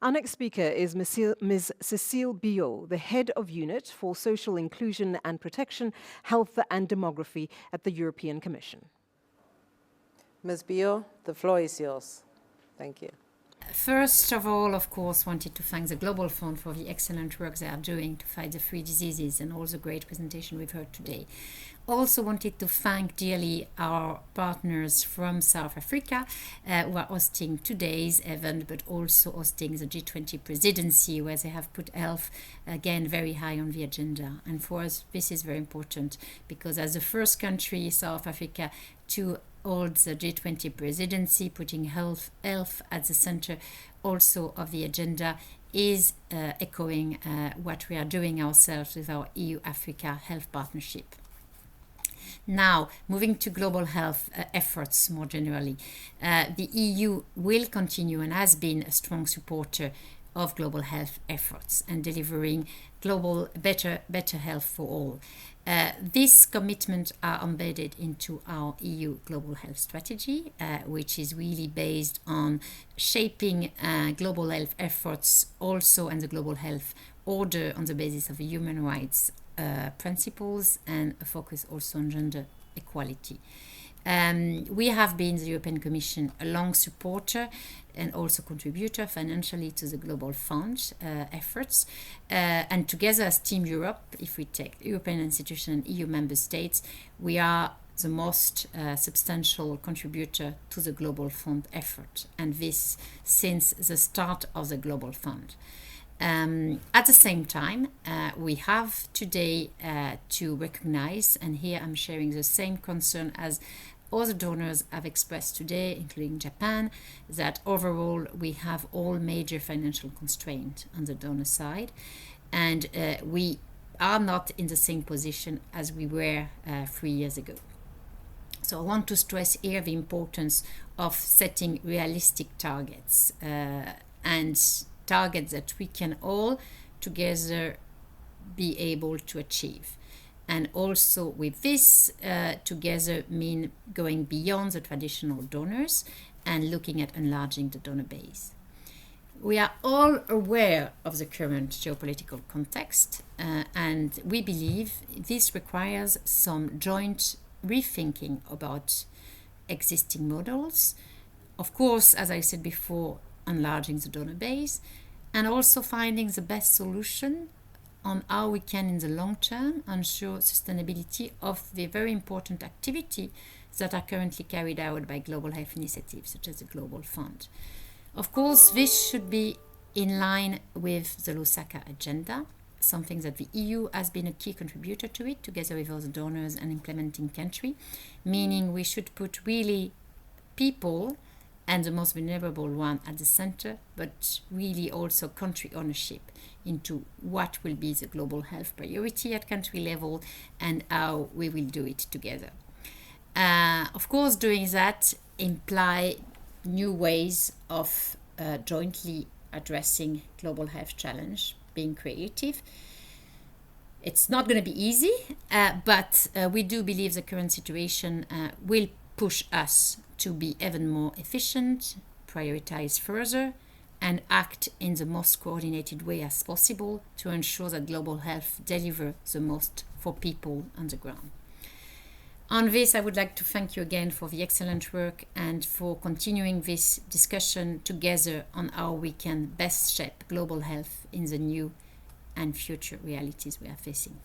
Our next speaker is Ms. Cecile Billaux, the Head of Unit for Social Inclusion and Protection, Health and Demography at the European Commission. Ms. Billaux, the floor is yours. Thank you. First of all, of course, wanted to thank the Global Fund for the excellent work they are doing to fight the three diseases and all the great presentation we've heard today. Also wanted to thank dearly our partners from South Africa who are hosting today's event, but also hosting the G20 presidency, where they have put health again very high on the agenda. And for us, this is very important because as the first country, South Africa, to hold the G20 presidency, putting health at the center also of the agenda, is echoing what we are doing ourselves with our EU-Africa Health Partnership. Now, moving to global health efforts more generally, the EU will continue and has been a strong supporter of global health efforts and delivering global better health for all. These commitments are embedded into our EU global health strategy, which is really based on shaping global health efforts also and the global health order on the basis of human rights principles and a focus also on gender equality. We have been, the European Commission, a long supporter and also contributor financially to the Global Fund efforts. And together as Team Europe, if we take European institutions and EU member states, we are the most substantial contributor to the Global Fund effort, and this since the start of the Global Fund. At the same time, we have today to recognize, and here I'm sharing the same concern as other donors have expressed today, including Japan, that overall we have all major financial constraints on the donor side, and we are not in the same position as we were 3 years ago. So I want to stress here the importance of setting realistic targets and targets that we can all together be able to achieve. And also with this together mean going beyond the traditional donors and looking at enlarging the donor base. We are all aware of the current geopolitical context and we believe this requires some joint rethinking about existing models. Of course, as I said before, enlarging the donor base, and also finding the best solution on how we can, in the long term, ensure sustainability of the very important activity that are currently carried out by global health initiatives, such as the Global Fund. Of course, this should be in line with the Lusaka agenda, something that the EU has been a key contributor to it, together with other donors and implementing country, meaning we should put really people and the most vulnerable one at the center, but really also country ownership into what will be the global health priority at country level and how we will do it together. Of course, doing that imply new ways of jointly addressing global health challenge, being creative. It's not going to be easy, but we do believe the current situation will push us to be even more efficient, prioritize further, and act in the most coordinated way as possible to ensure that global health delivers the most for people on the ground. On this, I would like to thank you again for the excellent work and for continuing this discussion together on how we can best shape global health in the new and future realities we are facing.